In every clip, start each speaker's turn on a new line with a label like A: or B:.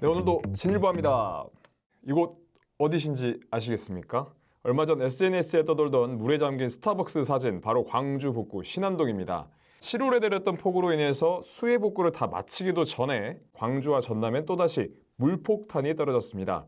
A: 네, 오늘도 진일보합니다. 이곳 어디신지 아시겠습니까? 얼마 전 SNS에 떠돌던 물에 잠긴 스타벅스 사진, 바로 광주 북구 신안동입니다. 7월에 내렸던 폭우로 인해서 수해 복구를 다 마치기도 전에 광주와 전남엔 또다시 물폭탄이 떨어졌습니다.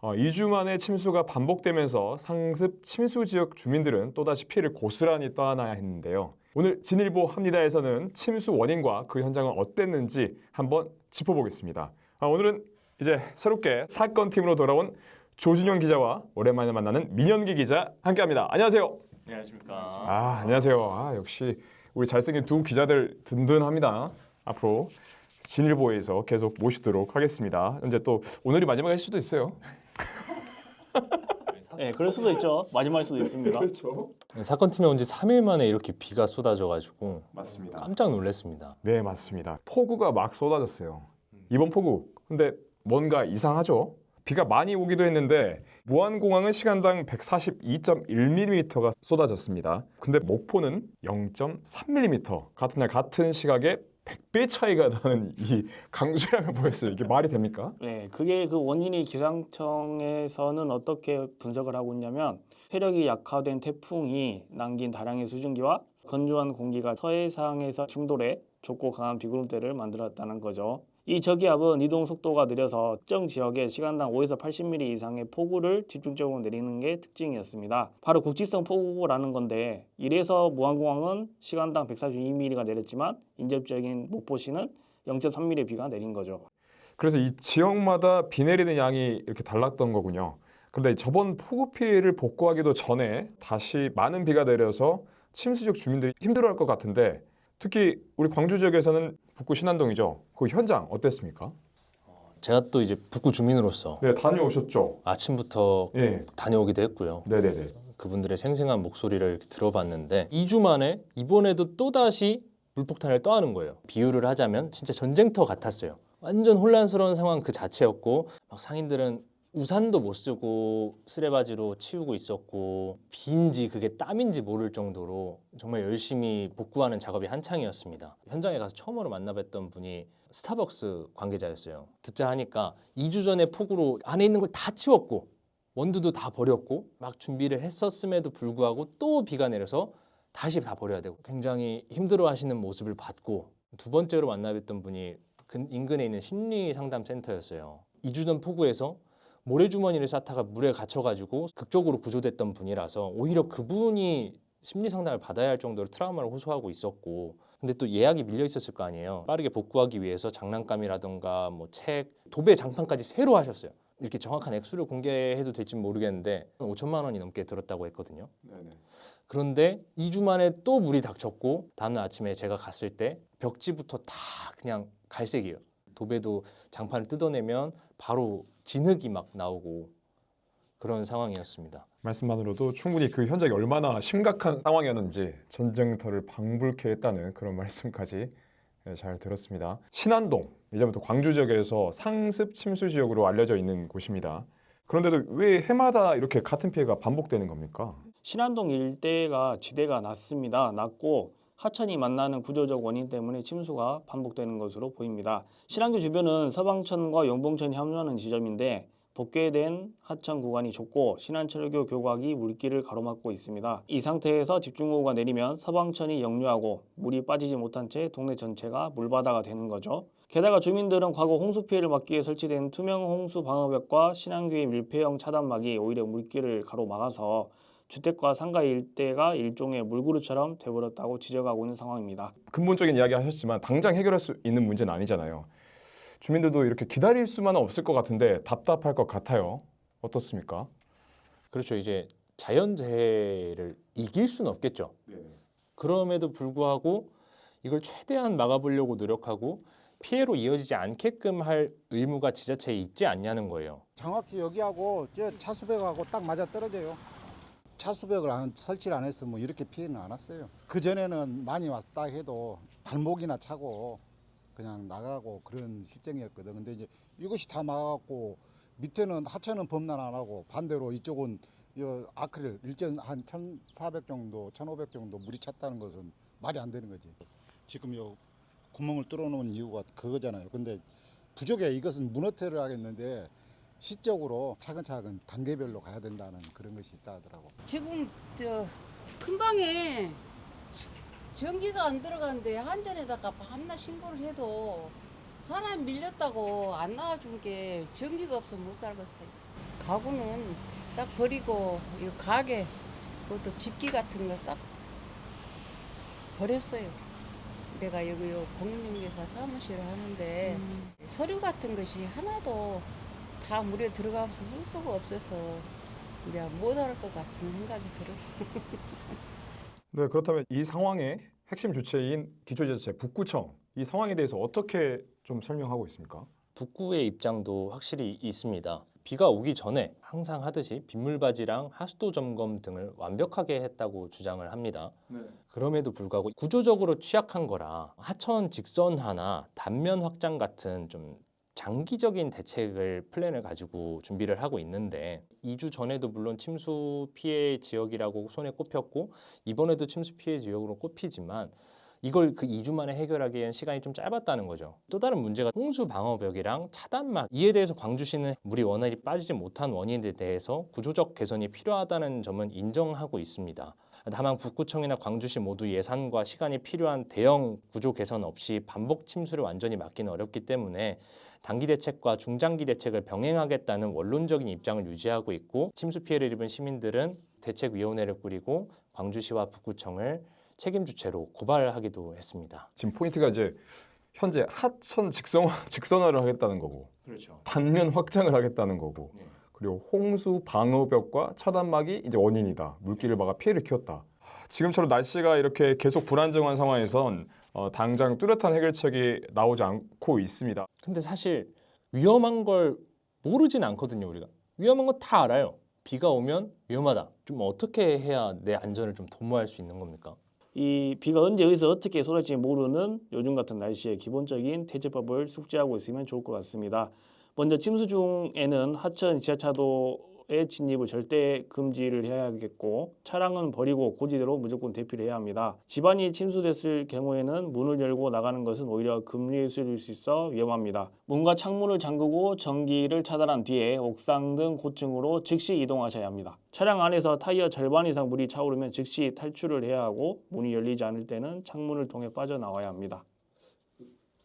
A: 2주 만에 침수가 반복되면서 상습 침수 지역 주민들은 또다시 피해를 고스란히 떠안아야 했는데요. 오늘 진일보 합니다에서는 침수 원인과 그 현장은 어땠는지 한번 짚어보겠습니다. 오늘은 이제 새롭게 사건팀으로 돌아온 조준영 기자와 오랜만에 만나는 민현기 기자 함께합니다. 안녕하세요.
B: 안녕하십니까.
A: 안녕하세요. 역시 우리 잘생긴 두 기자들 든든합니다. 앞으로 진일보에서 계속 모시도록 하겠습니다. 이제 또 오늘이 마지막일 수도 있어요.
B: 네, 그럴 수도 있죠. 마지막일 수도 있습니다.
A: 그렇죠.
C: 사건팀에 온 지 3일 만에 이렇게 비가 쏟아져가지고
A: 맞습니다.
C: 깜짝 놀랐습니다.
A: 네, 맞습니다. 폭우가 막 쏟아졌어요. 이번 폭우. 근데 뭔가 이상하죠? 비가 많이 오기도 했는데 무안공항은 시간당 142.1mm가 쏟아졌습니다. 근데 목포는 0.3mm, 같은 날 같은 시각에 100배 차이가 나는 이 강수량을 보였어요. 이게 말이 됩니까?
B: 네, 그게 그 원인이 기상청에서는 어떻게 분석을 하고 있냐면 세력이 약화된 태풍이 남긴 다량의 수증기와 건조한 공기가 서해상에서 충돌해 좁고 강한 비구름대를 만들었다는 거죠. 이 저기압은 이동 속도가 느려서 특정 지역에 시간당 5에서 80mm 이상의 폭우를 집중적으로 내리는 게 특징이었습니다. 바로 국지성 폭우라는 건데, 이래서 무안공항은 시간당 142mm가 내렸지만 인접적인 목포시는 0.3mm 비가 내린 거죠.
A: 그래서 이 지역마다 비 내리는 양이 이렇게 달랐던 거군요. 그런데 저번 폭우 피해를 복구하기도 전에 다시 많은 비가 내려서 침수 지역 주민들이 힘들어할 것 같은데, 특히 우리 광주 지역에서는 북구 신안동이죠. 그 현장 어땠습니까?
C: 제가 또 이제 북구 주민으로서
A: 네, 다녀오셨죠.
C: 아침부터
A: 예.
C: 다녀오기도 했고요.
A: 네네네.
C: 그분들의 생생한 목소리를 이렇게 들어봤는데 2주 만에 이번에도 또다시 물폭탄을 떠하는 거예요. 비유를 하자면 진짜 전쟁터 같았어요. 완전 혼란스러운 상황 그 자체였고, 막 상인들은 우산도 못 쓰고 쓰레바지로 치우고 있었고, 비인지 그게 땀인지 모를 정도로 정말 열심히 복구하는 작업이 한창이었습니다. 현장에 가서 처음으로 만나뵀던 분이 스타벅스 관계자였어요. 듣자 하니까 2주 전에 폭우로 안에 있는 걸 다 치웠고 원두도 다 버렸고 막 준비를 했었음에도 불구하고 또 비가 내려서 다시 다 버려야 되고, 굉장히 힘들어하시는 모습을 봤고, 두 번째로 만나뵀던 분이 인근에 있는 심리상담센터였어요. 2주 전 폭우에서 모래주머니를 쌓다가 물에 갇혀가지고 극적으로 구조됐던 분이라서 오히려 그분이 심리상담을 받아야 할 정도로 트라우마를 호소하고 있었고, 근데 또 예약이 밀려 있었을 거 아니에요. 빠르게 복구하기 위해서 장난감이라던가 뭐 책, 도배 장판까지 새로 하셨어요. 이렇게 정확한 액수를 공개해도 될지 모르겠는데 5천만 원이 넘게 들었다고 했거든요.
A: 네네.
C: 그런데 2주 만에 또 물이 닥쳤고, 다음날 아침에 제가 갔을 때 벽지부터 다 그냥 갈색이에요. 도배도 장판을 뜯어내면 바로 진흙이 막 나오고 그런 상황이었습니다.
A: 말씀만으로도 충분히 그 현장이 얼마나 심각한 상황이었는지 전쟁터를 방불케 했다는 그런 말씀까지 잘 들었습니다. 신안동, 이제부터 광주 지역에서 상습 침수 지역으로 알려져 있는 곳입니다. 그런데도 왜 해마다 이렇게 같은 피해가 반복되는 겁니까?
B: 신안동 일대가 지대가 낮고 하천이 만나는 구조적 원인 때문에 침수가 반복되는 것으로 보입니다. 신안교 주변은 서방천과 용봉천이 합류하는 지점인데 복개된 하천 구간이 좁고 신안철교 교각이 물길을 가로막고 있습니다. 이 상태에서 집중호우가 내리면 서방천이 역류하고 물이 빠지지 못한 채 동네 전체가 물바다가 되는 거죠. 게다가 주민들은 과거 홍수 피해를 막기 위해 설치된 투명 홍수 방어벽과 신안교의 밀폐형 차단막이 오히려 물길을 가로막아서 주택과 상가 일대가 일종의 물그루처럼 돼버렸다고 지적하고 있는 상황입니다.
A: 근본적인 이야기 하셨지만 당장 해결할 수 있는 문제는 아니잖아요. 주민들도 이렇게 기다릴 수만은 없을 것 같은데 답답할 것 같아요. 어떻습니까?
C: 그렇죠. 이제 자연재해를 이길 수는 없겠죠. 그럼에도 불구하고 이걸 최대한 막아보려고 노력하고 피해로 이어지지 않게끔 할 의무가 지자체에 있지 않냐는 거예요.
D: 정확히 여기하고 저 차수벽하고 딱 맞아 떨어져요. 차수벽을 설치를 안 했으면 이렇게 피해는 안 왔어요. 그전에는 많이 왔다 해도 발목이나 차고 그냥 나가고 그런 실정이었거든. 근데 이제 이것이 다 막았고 밑에는 하천은 범람 안 하고 반대로 이쪽은 아크릴 일전 한 1,400 정도, 1,500 정도 물이 찼다는 것은 말이 안 되는 거지. 지금 요 구멍을 뚫어놓은 이유가 그거잖아요. 근데 부족해. 이것은 무너뜨려 하겠는데 시적으로 차근차근 단계별로 가야 된다는 그런 것이 있다 하더라고.
E: 지금 저 큰방에 전기가 안 들어가는데 한전에다가 밤낮 신고를 해도 사람 밀렸다고 안 나와준 게 전기가 없어 못 살겠어요. 가구는 싹 버리고 이 가게 그것도 집기 같은 거 싹 버렸어요. 내가 여기 공인중개사 사무실을 하는데 서류 같은 것이 하나도 다 물에 들어가서 쓸 수가 없어서 이제 못할 것 같은 생각이 들어요.
A: 네, 그렇다면 이 상황의 핵심 주체인 기초지자체 북구청 이 상황에 대해서 어떻게 좀 설명하고 있습니까?
C: 북구의 입장도 확실히 있습니다. 비가 오기 전에 항상 하듯이 빗물바지랑 하수도 점검 등을 완벽하게 했다고 주장을 합니다. 그럼에도 불구하고 구조적으로 취약한 거라 하천 직선화나 단면 확장 같은 좀 장기적인 대책을 플랜을 가지고 준비를 하고 있는데 2주 전에도 물론 침수 피해 지역이라고 손에 꼽혔고 이번에도 침수 피해 지역으로 꼽히지만 이걸 그 2주 만에 해결하기엔 시간이 좀 짧았다는 거죠. 또 다른 문제가 홍수 방어벽이랑 차단막 이에 대해서 광주시는 물이 원활히 빠지지 못한 원인에 대해서 구조적 개선이 필요하다는 점은 인정하고 있습니다. 다만 북구청이나 광주시 모두 예산과 시간이 필요한 대형 구조 개선 없이 반복 침수를 완전히 막기는 어렵기 때문에 단기 대책과 중장기 대책을 병행하겠다는 원론적인 입장을 유지하고 있고 침수 피해를 입은 시민들은 대책위원회를 꾸리고 광주시와 북구청을 책임 주체로 고발하기도 했습니다.
A: 지금 포인트가 이제 현재 하천 직선화를 하겠다는 거고
C: 그렇죠.
A: 단면 확장을 하겠다는 거고
C: 네.
A: 그리고 홍수 방어벽과 차단막이 이제 원인이다. 물길을 막아 피해를 키웠다. 지금처럼 날씨가 이렇게 계속 불안정한 상황에선 당장 뚜렷한 해결책이 나오지 않고 있습니다.
C: 근데 사실 위험한 걸 모르진 않거든요, 우리가. 위험한 건 다 알아요. 비가 오면 위험하다. 좀 어떻게 해야 내 안전을 좀 도모할 수 있는 겁니까?
B: 이 비가 언제 어디서 어떻게 쏟아질지 모르는 요즘 같은 날씨에 기본적인 대처법을 숙지하고 있으면 좋을 것 같습니다. 먼저 침수 중에는 하천 지하차도의 진입을 절대 금지를 해야겠고 차량은 버리고 고지대로 무조건 대피를 해야 합니다. 집안이 침수됐을 경우에는 문을 열고 나가는 것은 오히려 금리일 수 있어 위험합니다. 문과 창문을 잠그고 전기를 차단한 뒤에 옥상 등 고층으로 즉시 이동하셔야 합니다. 차량 안에서 타이어 절반 이상 물이 차오르면 즉시 탈출을 해야 하고 문이 열리지 않을 때는 창문을 통해 빠져나와야 합니다.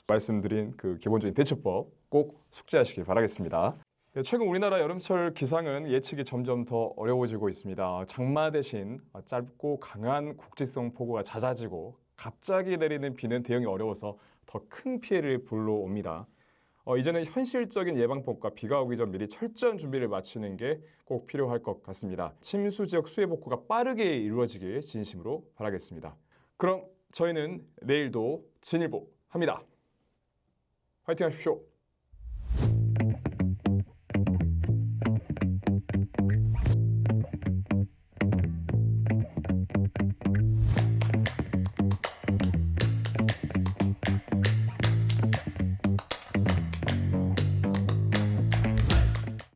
A: 말씀드린 그 기본적인 대처법 꼭 숙지하시길 바라겠습니다. 네, 최근 우리나라 여름철 기상은 예측이 점점 더 어려워지고 있습니다. 장마 대신 짧고 강한 국지성 폭우가 잦아지고 갑자기 내리는 비는 대응이 어려워서 더 큰 피해를 불러옵니다. 이제는 현실적인 예방법과 비가 오기 전 미리 철저한 준비를 마치는 게 꼭 필요할 것 같습니다. 침수 지역 수해 복구가 빠르게 이루어지길 진심으로 바라겠습니다. 그럼 저희는 내일도 진일보 합니다. 화이팅 하십시오.